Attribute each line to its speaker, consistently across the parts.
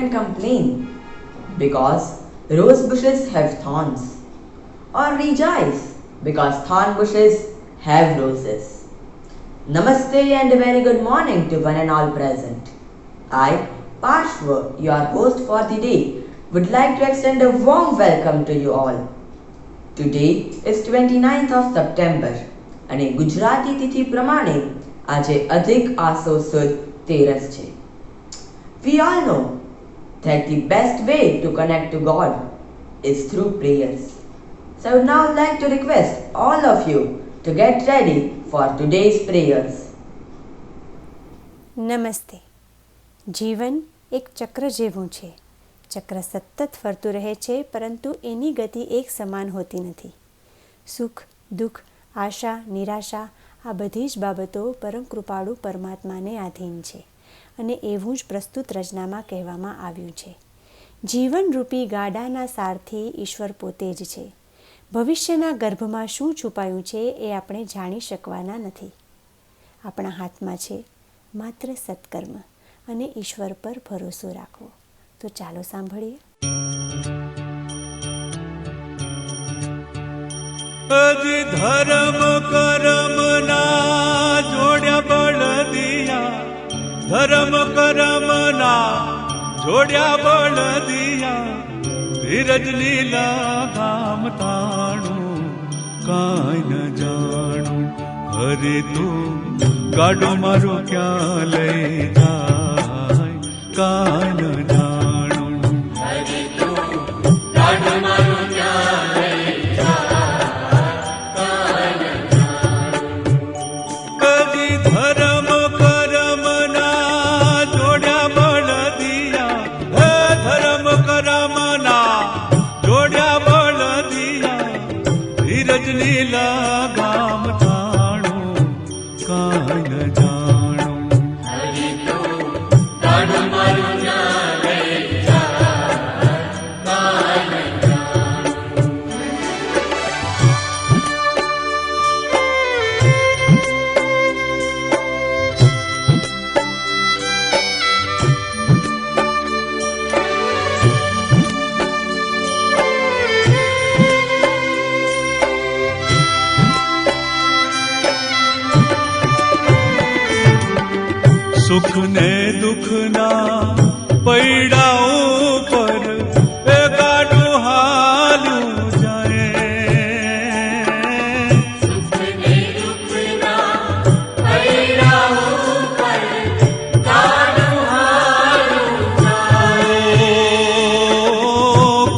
Speaker 1: can complain because rose bushes have thorns, or rejoice because thorn bushes have roses. Namaste and a very good morning to one and all present. I, Parshva, your host for the day, would like to extend a warm welcome to you all. Today is 29th of September અને ગુજરાતી તિથિ પ્રમાણે આજે અધિક આસો સુદ 13 છે. We all know that the best way to connect to God is through prayers. So I would now like to request all of you to get ready for today's prayers.
Speaker 2: નમસ્તે. જીવન એક ચક્ર જેવું છે. ચક્ર સતત ફરતું રહે છે, પરંતુ એની ગતિ એક સમાન હોતી નથી. સુખ, દુઃખ, આશા, નિરાશા આ બધી જ બાબતો પરમ કૃપાળુ પરમાત્માને આધીન છે અને એવું જ પ્રસ્તુત રચનામાં કહેવામાં આવ્યું છે. જીવનરૂપી ગાડાના સારથી ઈશ્વર પોતે જ છે. ભવિષ્યના ગર્ભમાં શું છુપાયું છે એ આપણે જાણી શકવાના નથી. આપણા હાથમાં છે માત્ર સત્કર્મ અને ઈશ્વર પર ભરોસો રાખવો. તો ચાલો સાંભળીએ.
Speaker 3: ધર્મ કરમ ના જોડ્યા બળદિયા, ધર્મ કરમ ના જોડ્યા બળદિયા, ધીરજ લીલા ગામ તાણું કાંઈ ન જાણું. હરે તું ગાડો મારો ક્યાં લઈ જાય કાંઈ ન જાણું. હરે તું ગાડો મારો ક્યાં લઈ જાય કાંઈ ન જાણું. કદી ધર્મ કરમ ના જોડ્યા બળદિયા, હે ધર્મ કરમ ના જોડ્યા બળદિયા, ધીરજ લીલા ગામ તાણું કાંઈ ન જાણું. હરે તું ગાડો મારો ક્યાં લઈ જાય કાંઈ ન જાણું. સુખ ને દુઃખ ના પૈડા ઉપર એ ગાડું હાલું જાય. સુખ ને દુઃખ ના પૈડા ઉપર ગાડું હાલું જાય.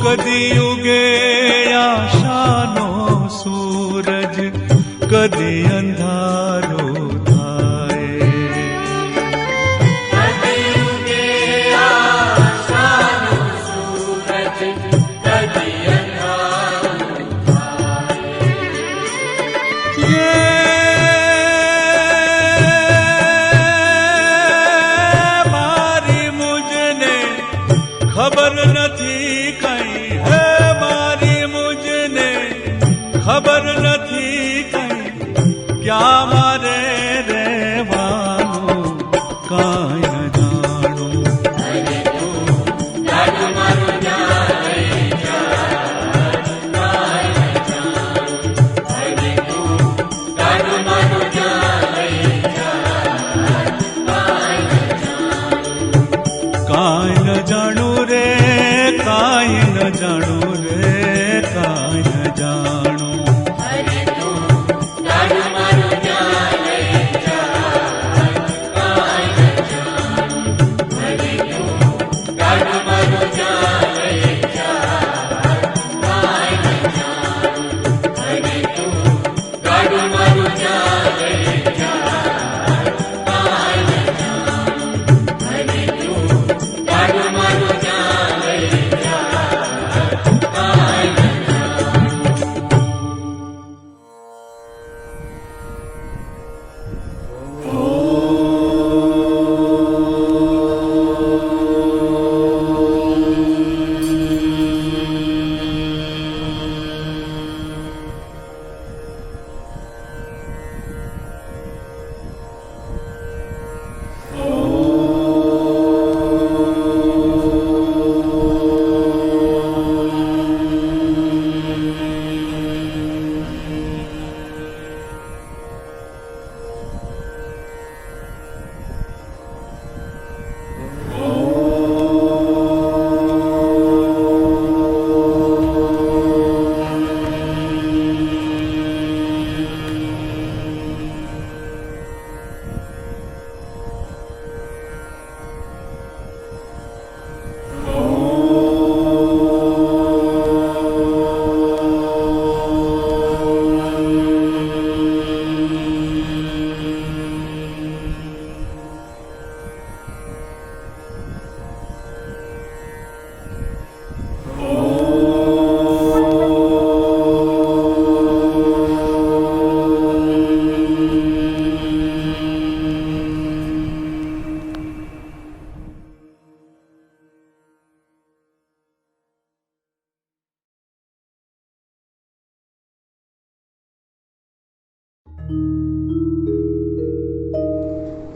Speaker 3: કદી ઉગે આશાનો સૂરજ, કદી અંધારો ખબર નથી કઈ. હે મારી મુજને ખબર નથી કઈ, ક્યાં મારે રહેવાનું કાંઈ ન જાણું. હરે તું ગાડો મારો ક્યાં લઈ જાય કાંઈ ન જાણું. હરે તું ગાડો મારો ક્યાં લઈ જાય કાંઈ ન જાણું. કાંઈ ન જાણું રે, કાંઈ ન જાણું રે, કાંઈ ન જાણું. હરે તું ગાડો મારો ક્યાં લઈ જાય કાંઈ ન જાણું. હરે તું ગાડો મારો ક્યાં લઈ જાય કાંઈ ન જાણું. હરે તું ગાડો મારો ક્યાં લઈ જાય કાંઈ ન જાણું. હરે તું ગાડો મારો ક્યાં લઈ જાય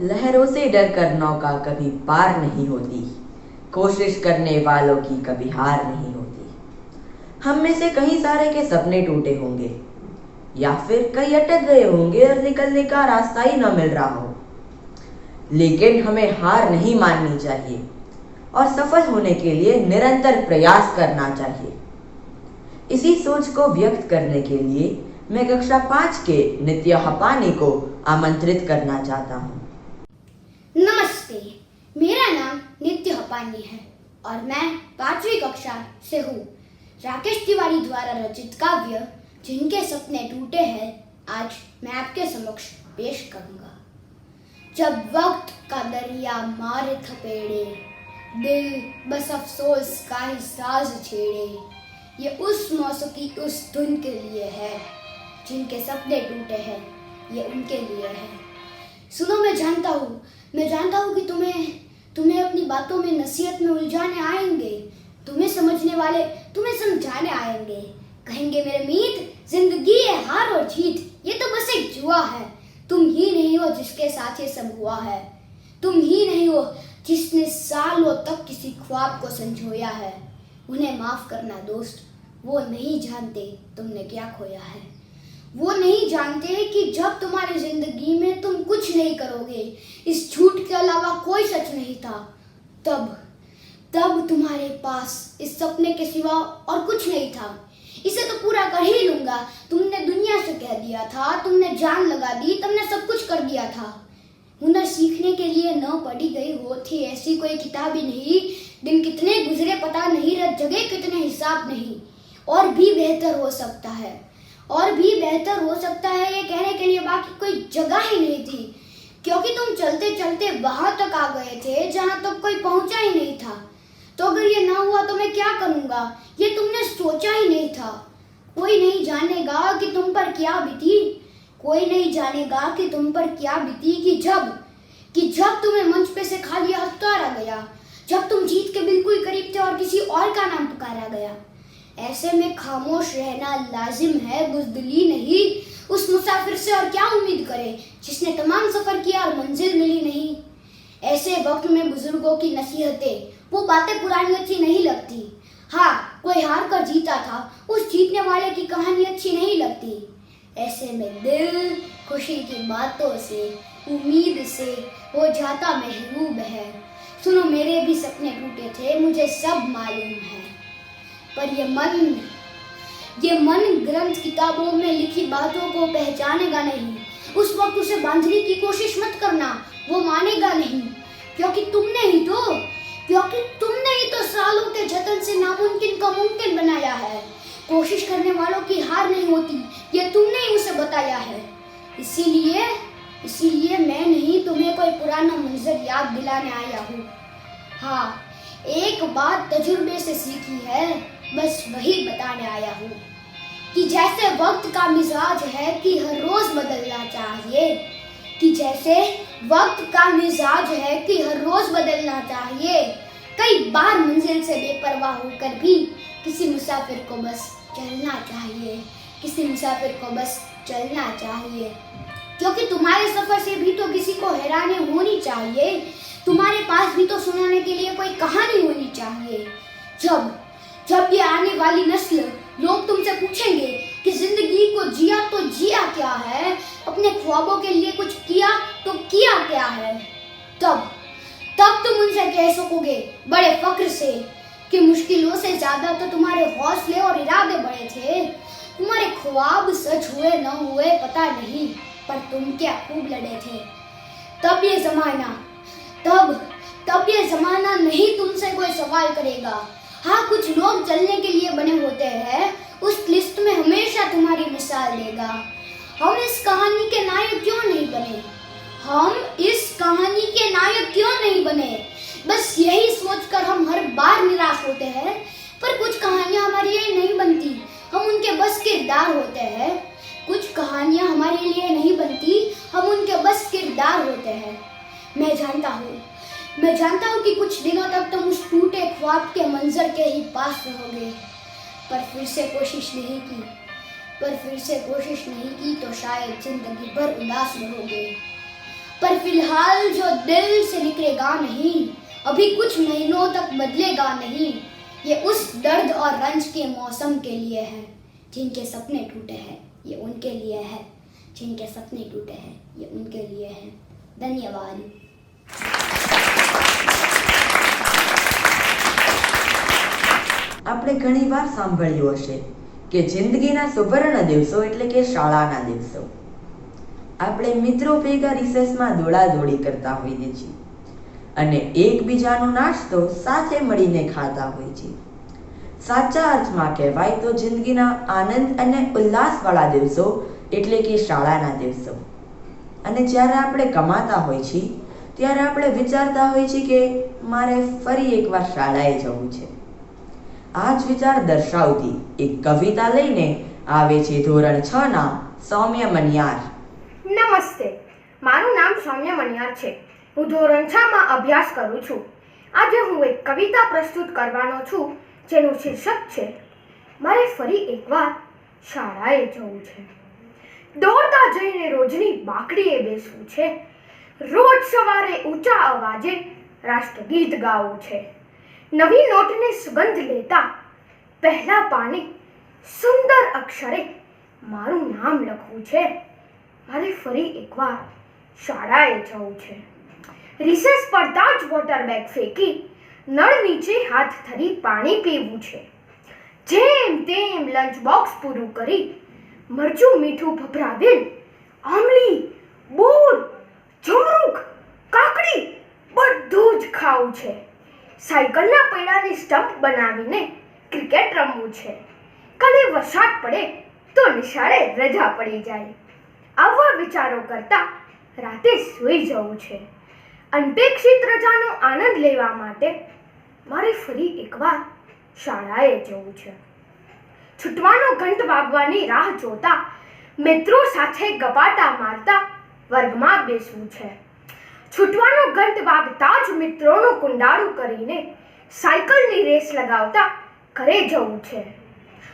Speaker 1: लहरों से डर कर नौका कभी पार नहीं होती, कोशिश करने वालों की कभी हार नहीं होती। हम में से कई सारे के सपने टूटे होंगे, या फिर कई अटक गए होंगे और निकलने का रास्ता ही न मिल रहा हो, लेकिन हमें हार नहीं माननी चाहिए और सफल होने के लिए निरंतर प्रयास करना चाहिए। इसी सोच को व्यक्त करने के लिए मैं कक्षा 5 के नित्य हपानी को आमंत्रित करना चाहता हूँ।
Speaker 4: नमस्ते, मेरा नाम नित्य हपानी है और मैं 5वीं कक्षा से हूँ। राकेश तिवारी द्वारा रचित काव्य जिनके सपने टूटे हैं आज मैं आपके समक्ष पेश करूँगा। जब वक्त का दरिया मारे थपेड़े, दिल बस अफसोस का ही साज छेड़े, ये उस मौसीकी उस धुन के लिए है, जिनके सपने टूटे हैं ये उनके लिए है। सुनो, मैं जानता हूँ कि तुम्हें अपनी बातों में नसीहत में उलझाने आएंगे, तुम्हें समझने वाले तुम्हें समझाने आएंगे, कहेंगे मेरे मीत जिंदगी है हार और जीत, ये तो बस एक जुआ है, तुम ही नहीं हो जिसके साथ ये सब हुआ है, तुम ही नहीं हो जिसने सालों तक किसी ख्वाब को संजोया है। उन्हें माफ करना दोस्त, वो नहीं जानते तुमने क्या खोया है। वो नहीं जानते कि जब तुम्हारी जिंदगी में तुम कुछ नहीं करोगे, इस झूठ के अलावा कोई सच नहीं था, तब तुम्हारे पास इस सपने के सिवा और कुछ नहीं था। इसे तो पूरा कर ही लूंगा, तुमने दुनिया से कह दिया था, तुमने जान लगा दी, तुमने सब कुछ कर दिया था। हुनर सीखने के लिए न पढ़ी गई होती ऐसी कोई किताब ही नहीं, दिन कितने गुजरे पता नहीं, रात जगह कितने हिसाब नहीं। और भी बेहतर हो सकता है, और भी बेहतर हो सकता है, ये कहने के लिए बाकी कोई जगह ही नहीं थी, क्योंकि तुम चलते चलते वहां तक आ गए थे जहां तक कोई पहुंचा ही नहीं था। तो अगर ये ना हुआ तो मैं क्या करूंगा, ये तुमने सोचा ही नहीं था। कोई नहीं जानेगा कि तुम पर क्या बीती, कोई नहीं जानेगा कि तुम पर क्या बीती, कि जब तुम्हें मंच पे से खाली हाथ उतारा गया, जब तुम जीत के बिल्कुल करीब थे और किसी और का नाम पुकारा गया। ऐसे में खामोश रहना लाजिम है, बुज़दिली नहीं। उस मुसाफिर से और क्या उम्मीद करे जिसने तमाम सफर किया और मंजिल मिली नहीं। ऐसे वक्त में बुजुर्गों की नसीहतें, वो बातें पुरानी अच्छी नहीं लगती। हाँ, कोई हार कर जीता था, उस जीतने वाले की कहानी अच्छी नहीं लगती। ऐसे में दिल खुशी की बातों से, उम्मीद से हो जाता महरूब है। सुनो, मेरे भी सपने टूटे थे, मुझे सब मालूम है, पर ये मन ग्रंथ किताबों में लिखी बातों को पहचानेगा नहीं। उस वक्त उसे बांधने की कोशिश मत करना, वो मानेगा नहीं, क्योंकि तुमने ही तो सालों के जतन से नामुमकिन को मुमकिन बनाया है। कोशिश करने वालों की हार नहीं होती, ये तुमने ही उसे बताया है। इसीलिए मैं नहीं तुम्हें कोई पुराना मंजर याद दिलाने आया हूँ। हाँ, एक बात तजुर्बे से सीखी है, बस वही बताने आया हूँ कि जैसे वक्त का मिजाज है कि हर रोज बदलना चाहिए, कई बार मंजिल से बेपरवाह होकर भी किसी मुसाफिर को बस चलना चाहिए, क्योंकि तुम्हारे सफर से भी तो किसी को हैरानी होनी चाहिए, तुम्हारे पास भी तो सुनाने के लिए कोई कहानी होनी चाहिए। जब ये आने वाली नस्ल लोग तुमसे पूछेंगे कि जिंदगी को जिया तो जिया क्या है, अपने ख्वाबों के लिए कुछ किया तो किया क्या है, तब तुम उनसे कह सकोगे बड़े फख्र से कि मुश्किलों से ज्यादा तो तुम्हारे हौसले और इरादे बड़े थे। तुम्हारे ख्वाब सच हुए न हुए पता नहीं, पर तुम क्या खूब लड़े थे। तब ये जमाना नहीं तुमसे कोई सवाल करेगा। हाँ, कुछ लोग चलने के लिए बने होते हैं, उस लिस्ट में हमेशा तुम्हारी मिसाल देगा। हम इस कहानी के नायक क्यों नहीं बने? बस यही सोचकर हम हर बार निराश होते हैं। पर कुछ कहानियां हमारे लिए नहीं बनती, हम उनके बस किरदार होते हैं। कुछ कहानियां हमारे लिए नहीं बनती, हम उनके बस किरदार होते हैं। मैं जानता हूँ कि कुछ दिनों तक तुम उस टूटे ख्वाब के मंजर के ही पास रहोगे, पर फिर से कोशिश नहीं की तो शायद जिंदगी भर उदास रहोगे। पर फिलहाल जो दिल से निकलेगा नहीं, अभी कुछ महीनों तक बदलेगा नहीं। ये उस दर्द और रंज के मौसम के लिए है। जिनके सपने टूटे हैं ये उनके लिए है, जिनके सपने टूटे हैं ये उनके लिए है। धन्यवाद।
Speaker 1: આપણે ઘણીવાર સાંભળ્યું હશે કે જિંદગીના સુવર્ણ દિવસો એટલે કે શાળાના દિવસો. આપણે મિત્રો ભેગા રિસેસમાં દોડાદોડી કરતા હોઈએ છીએ અને એકબીજાનો નાસ્તો સાથે મળીને ખાતા હોઈએ છીએ. સાચા અર્થમાં કહેવાય તો જિંદગીના આનંદ અને ઉલ્લાસવાળા દિવસો એટલે કે શાળાના દિવસો. અને જ્યારે આપણે કમાતા હોઈએ છીએ ત્યારે આપણે વિચારતા હોઈએ છીએ કે મારે ફરી એકવાર શાળાએ જવું છે. આ જ વિચાર દર્શાવતી એક કવિતા લઈને આવે છે ધોરણ 6 ના સૌમ્ય મનિયાર.
Speaker 5: નમસ્તે, મારું નામ સૌમ્ય મનિયાર છે. હું ધોરણ 6 માં અભ્યાસ કરું છું. આજે હું એક કવિતા પ્રસ્તુત કરવાનો છું જેનું શીર્ષક છે મારે ફરી એકવાર શાળાએ જવું છે. દોડતા જઈને રોજની બાકડીએ બેસવું છે. રોજ સવારે ઊંચા અવાજે રાષ્ટ્રગીત ગાવું છે. નવી નોટની સુગંધ લેતા પહેલા પાને સુંદર અક્ષરે મારું નામ લખવું છે. મારે ફરી એકવાર શાળાએ જવું છે. રિસેસ પડતા જ વોટર બેગ ફેંકી નળ નીચે હાથ ધરી પાણી પીવું છે. જેમ તેમ લંચ બોક્સ પૂરું કરી મરચું મીઠું ભભરાવેલ આમલી, બોર, જમરૂખ, કાકડી બધું જ ખાવું છે. સાયકલના પૈડાની સ્ટમ્પ બનાવીને ક્રિકેટ રમવું છે. કદી વરસાદ પડે તો નિશાળે રજા પડી જાય. આવા વિચારો કરતા રાતે સૂઈ જવું છે. અનપેક્ષિત રજાનો આનંદ લેવા માટે મારે ફરી એકવાર શાળાએ જવું છે. છૂટવાનો ઘંટ વાગવાની રાહ જોતા મિત્રો સાથે ગપાટા મારતા વર્ગમાં બેસવું છે. છૂટવાનો ઘંટ વાગતા જ મિત્રોનું કુંડાળું કરીને સાયકલની રેસ લગાવતા ઘરે જવું છે.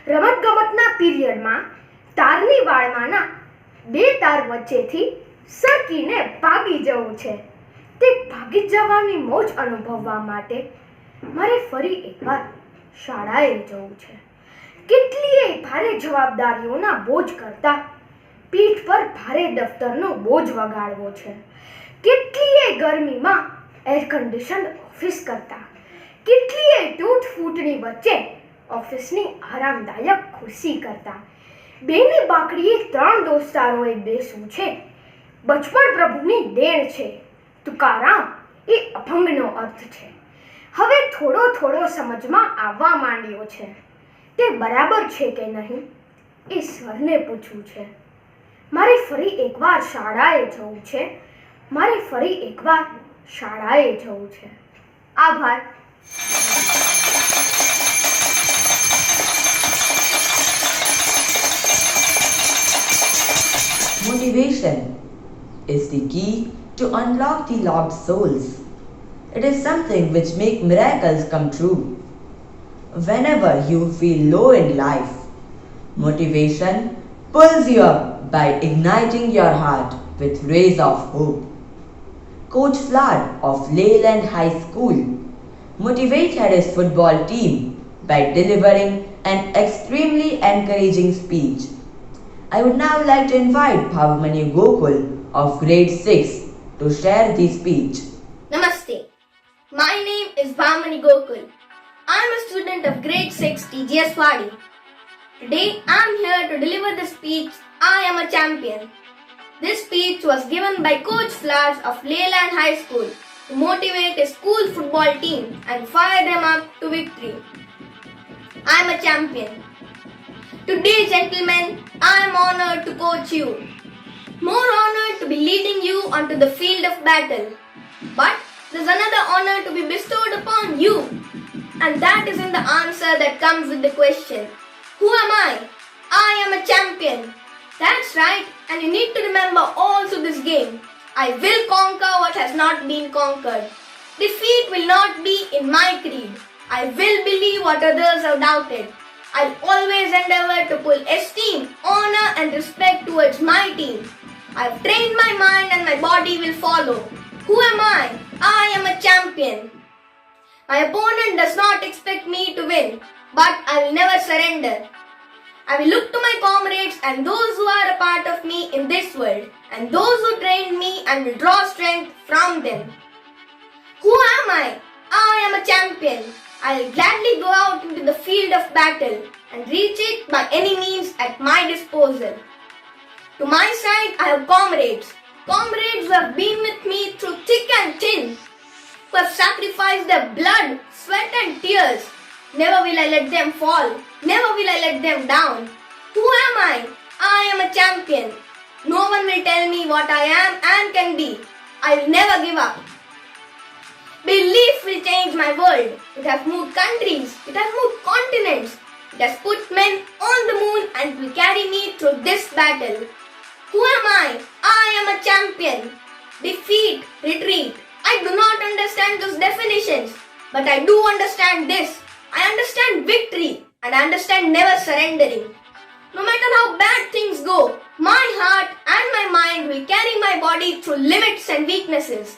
Speaker 5: રમતગમતના પીરિયડમાં તારની વાળમાંના 2 તાર વચ્ચેથી સરકીને ભાગી જવું છે. તે ભાગી જવાની મોજ અનુભવવા માટે મારે ફરી એકવાર શાળાએ જવું છે. કેટલીય ભારે જવાબદારીઓના બોજ કરતા પીઠ પર ભારે દફતરનો બોજ વગાડવો છે. કેટલીય ગરમીમાં એર કન્ડિશન ઓફિસ કરતા કેટલીય તૂટફૂટની વચ્ચે ઓફિસની આરામદાયક ખુરશી કરતા બેની બાકડીએ 3 દોસ્તારોએ બેસવું છે. બચપણ પ્રભુની દેણ છે. તુકારામ એ અભંગનો અર્થ છે. હવે થોડો થોડો સમજમાં આવવા માંડ્યો છે. તે બરાબર છે કે નહીં એ સરને પૂછવું છે. મારે ફરી એકવાર શાળાએ જવું છે. મારે ફરી એકવાર શાળાએ જવું છે. આભાર.
Speaker 1: Motivation is the key to unlock the locked souls. It is something which makes miracles come true. Whenever you feel low in life, motivation pulls you up by igniting your heart with rays of hope. Coach Flood of Leyland High School motivated his football team by delivering an extremely encouraging speech. I would now like to invite Bhavamani Gokul of grade 6 to share the speech.
Speaker 6: Namaste. My name is Bhavamani Gokul. I am a student of grade 6 TGS Wadi. Today I am here to deliver the speech I am a champion. This speech was given by Coach Flowers of Leyland High School to motivate his school football team and fire them up to victory. I am a champion. Today, gentlemen, I am honored to coach you. More honored to be leading you onto the field of battle. But there's another honor to be bestowed upon you. And that is in the answer that comes with the question. Who am I? I am a champion. That's right, and you need to remember all through this game. I will conquer what has not been conquered. Defeat will not be in my creed. I will believe what others have doubted. I'll always endeavor to pull esteem, honor and respect towards my team. I have trained my mind and my body will follow. Who am I? I am a champion. My opponent does not expect me to win, but I will never surrender. I will look to my comrades and those who are a part of me in this world, and those who trained me, and will draw strength from them. Who am I? I am a champion. I will gladly go out into the field of battle and reach it by any means at my disposal. To my side, I have comrades who have been with me through thick and thin, who have sacrificed their blood, sweat and tears. Never will I let them fall. Never will I let them down. Who am I? I am a champion. No one will tell me what I am and can be. I will never give up. Belief will change my world. It has moved countries. It has moved continents. It has put men on the moon and will carry me through this battle. Who am I? I am a champion. Defeat, retreat. I do not understand those definitions, but I do understand this. I understand victory and I understand never surrendering. No matter how bad things go, my heart and my mind will carry my body through limits and weaknesses.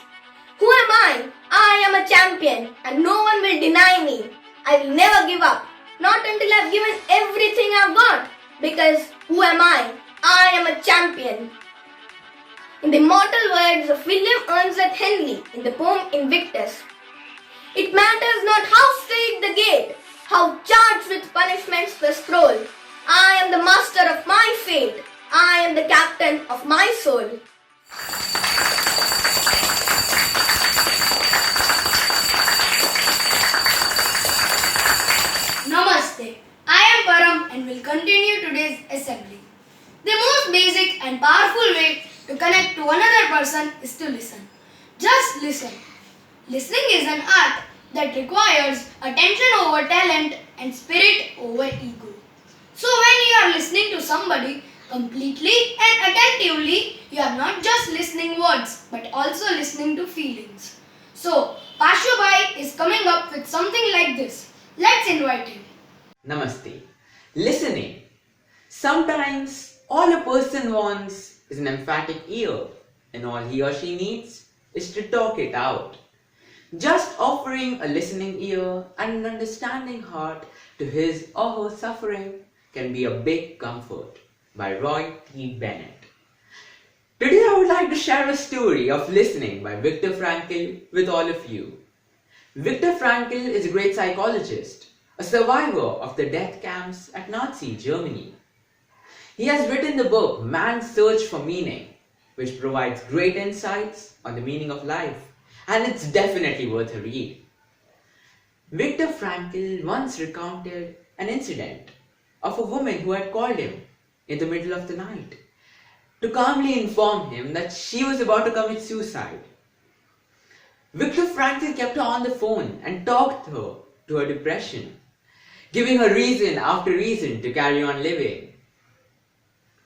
Speaker 6: Who am I? I am a champion and no one will deny me. I will never give up, not until I have given everything I've got, because who am I? I am a champion. In the immortal words of William Ernest Henley in the poem Invictus, it matters not how straight the gate, how charged with punishments the scroll. I am the master of my fate. I am the captain of my soul.
Speaker 4: Namaste. I am Param and will continue today's assembly. The most basic and powerful way to connect to another person is to listen. Just listen. Listening is an art that requires attention over talent and spirit over ego. So when you are listening to somebody completely and attentively, you are not just listening words but also listening to feelings. So Pashu Bhai is coming up with something like this. Let's invite him.
Speaker 1: Namaste. Listening. Sometimes all a person wants is an emphatic ear, and all he or she needs is to talk it out. Just offering a listening ear and an understanding heart to his or her suffering can be a big comfort. By Roy T. Bennett. Today I would like to share a story of listening by Viktor Frankl with all of you. Viktor Frankl is a great psychologist, a survivor of the death camps at Nazi Germany. He has written the book Man's Search for Meaning, which provides great insights on the meaning of life, and it's definitely worth a read. Viktor Frankl once recounted an incident of a woman who had called him in the middle of the night to calmly inform him that she was about to commit suicide. Viktor Frankl kept her on the phone and talked her to her depression, giving her reason after reason to carry on living.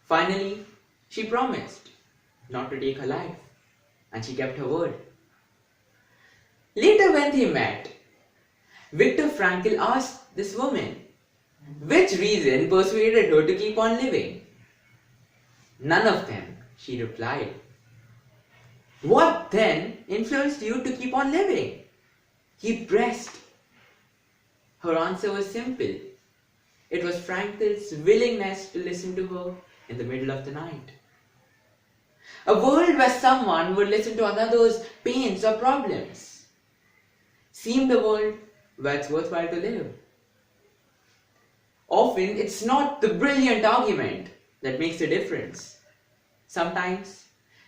Speaker 1: Finally, she promised not to take her life, and she kept her word. Later when they met, Viktor Frankl asked this woman which reason persuaded her to keep on living. None of them, she replied. What then influenced you to keep on living? He pressed. Her answer was simple. It was Frankl's willingness to listen to her in the middle of the night. A world where someone would listen to another's pains or problems seemed a world where it's worthwhile to live. Often, it's not the brilliant argument that makes a difference. Sometimes,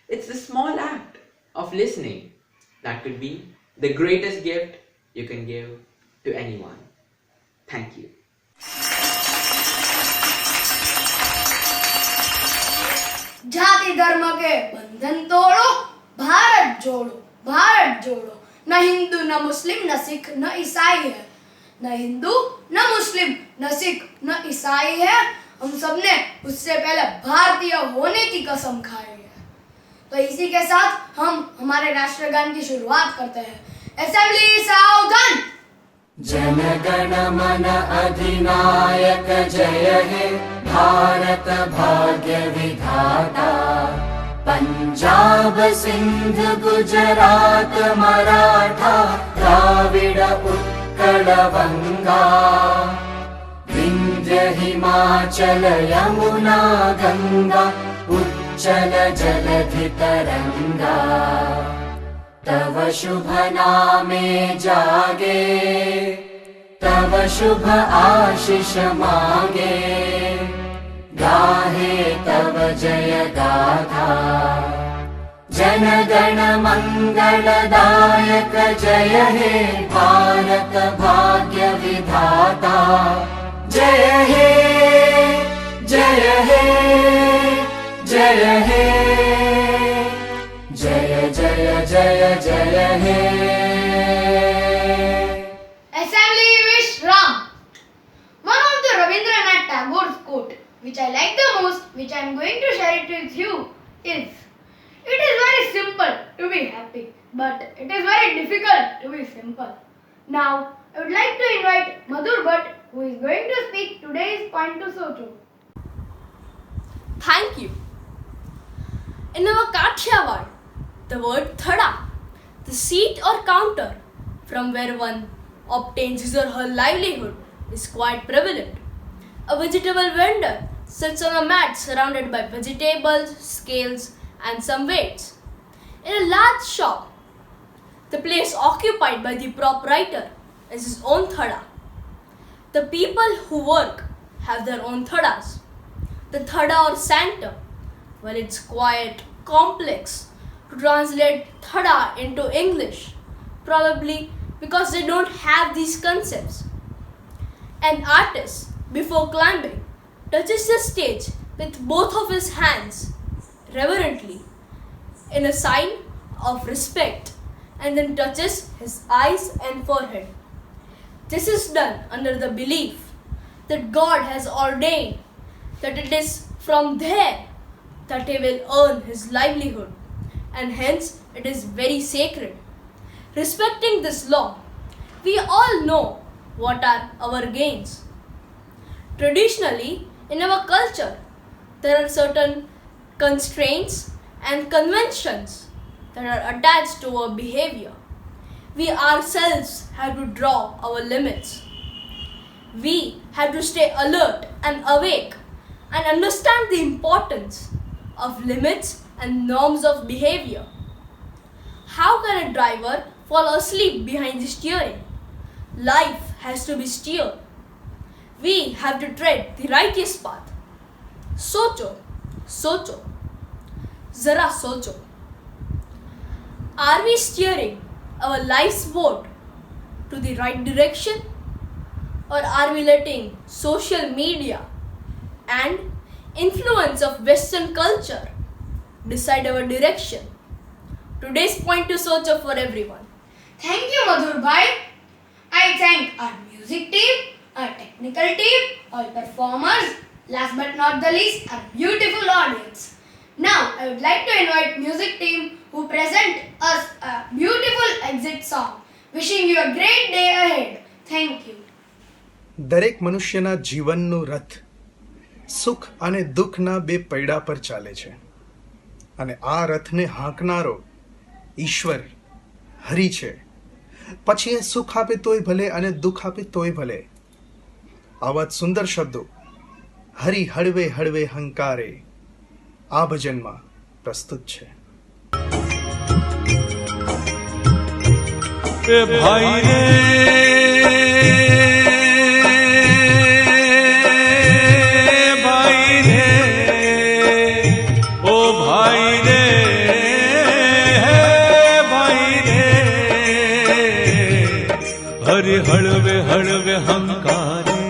Speaker 1: it's the small act of listening that could be the greatest gift you can give to anyone. Thank you.
Speaker 4: जाति धर्म के बंधन तोड़ो, भारत जोड़ो, भारत जोड़ो। न हिंदू न मुस्लिम न सिख न ईसाई है, न हिंदू न मुस्लिम न सिख न ईसाई है। हम सब ने उससे पहले भारतीय होने की कसम खाई है। तो इसी के साथ हम हमारे राष्ट्रगान की शुरुआत करते हैं। असेंबली सावधान।
Speaker 3: जनगण मन अधिनायक जय हे भारत भाग्य विधाता पंजाब सिंध गुजरात मराठा द्राविड उत्कल वंगा विंध्य हिमाचल यमुना गंगा उच्चल जलधि तरंगा तव शुभ नामे जागे तव शुभ आशीष मांगे गाहे तव जय गाथा जन गण मंगलदायक जय हे भारत भाग्य विधाता जय हे जय हे जय हे जय जय जय जय हे
Speaker 4: Assembly wish Ram. One of the Rabindranath Tagore's quote, which I like the most, which I am going to share it with you, is, "It is very simple to be happy, but it is very difficult to be simple." Now, I would like to invite Madhur Bhatt, who is going to speak today's point to Socho.
Speaker 6: Thank you. In our Kathiawad, the word thada, the seat or counter from where one obtains his or her livelihood, is quite prevalent. A vegetable vendor sits on a mat surrounded by vegetables, scales, and some weights. In a large shop, the place occupied by the proprietor is his own thada. The people who work have their own thadas. The thada or sanctum, well, it's quite complex to translate thada into English, probably because they don't have these concepts. An artist, before climbing, touches the stage with both of his hands reverently in a sign of respect and then touches his eyes and forehead. This is done under the belief that God has ordained that it is from there that he will earn his livelihood, and hence it is very sacred. Respecting this law, we all know what are our gains. Traditionally, in our culture, there are certain constraints and conventions that are attached to our behavior. We ourselves have to draw our limits. We have to stay alert and awake and understand the importance of limits and norms of behavior. How can a driver fall asleep behind the steering? Life has to be steered. We have to tread the righteous path. Socho, socho, zara socho. Are we steering our life's boat to the right direction, or are we letting social media and influence of Western culture decide our direction? Today's point to Socho for everyone.
Speaker 4: Thank you, Madhur Bhai. I thank our music team, our technical team, all performers, last but not the least, our beautiful audience. Now, I would like to invite music team who present us a beautiful exit song. Wishing you a great day ahead. Thank you.
Speaker 7: દરેક મનુષ્યના જીવનનું રથ સુખ અને દુઃખના બે પૈડા પર ચાલે છે અને આ રથને હાંકનારો ઈશ્વર હરિ છે. પછી એ સુખ આપે તોય ભલે અને દુઃખ આપે તોય ભલે. આવા સુંદર શબ્દો હરિ હળવે હળવે હંકારે આ ભજનમાં પ્રસ્તુત છે.
Speaker 8: ભાઈ રે हळवे हळवे हंकारे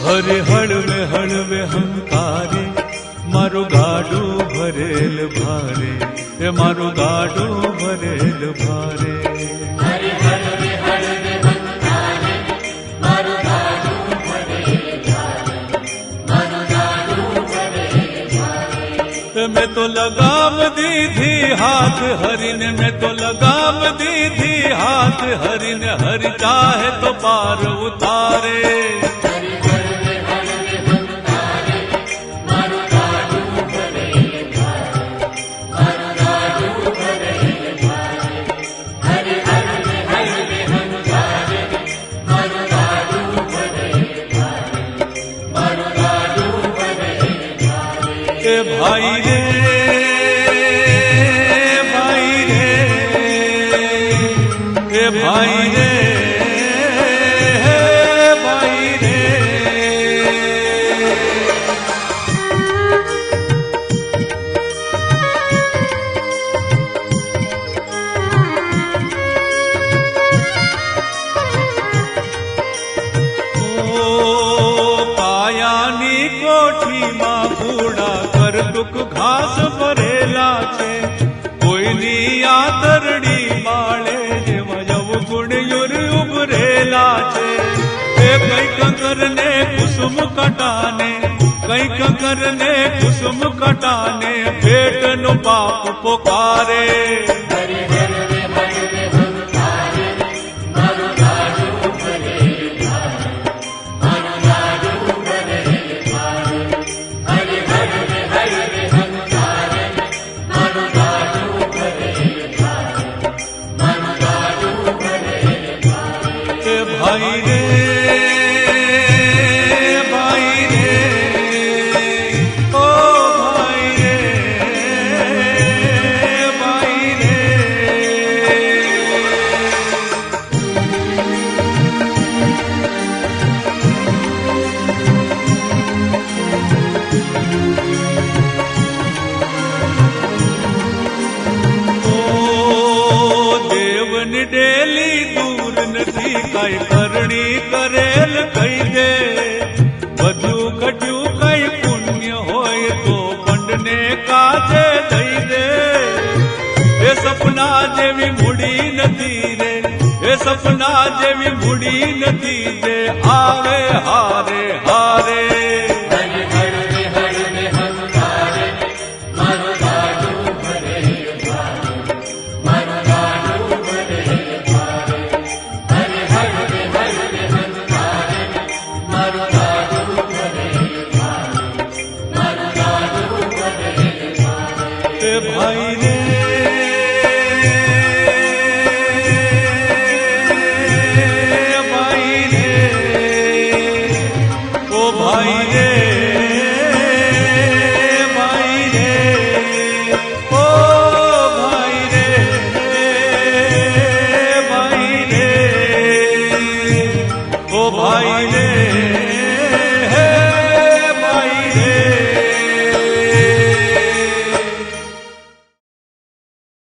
Speaker 8: हरे हळवे हळवे हंकारे मारो गाडू भरेल भारे ए मारो गाडू भरेल भारे
Speaker 3: हरे हळवे हळवे हंकारे मारो गाडू भरेल भारे मारो गाडू भरेल भारे.
Speaker 8: मैं तो लगाम दी थी हाथ हरि ने मैं तो लगाम दी थी हाथ हरि ने हरि चाहे तो पार उतारे. સાસ ભરેલા છે કોઈની આતરડી માળે જેમાં અવગુણ યુર ઉભરેલા છે એ કંઈક કરને કુસુમ કટાને કંઈક કરને કુસુમ કટાને પેટનો પાપ પોકારે ભાઈ રે ભાઈ રે ઓ ભાઈ રે ભાઈ રે ઓ દેવની ડેલી દૂર નથી કઈ કરણી કરેલ કહી દે બધું ઘટ્યું કઈ પુણ્ય હોય તો પંડને કાજે દઈ દે એ સપના જેવી મૂડી નથી રે એ સપના જેવી મૂડી નથી જે આવે હારે હારે ભાઈ રે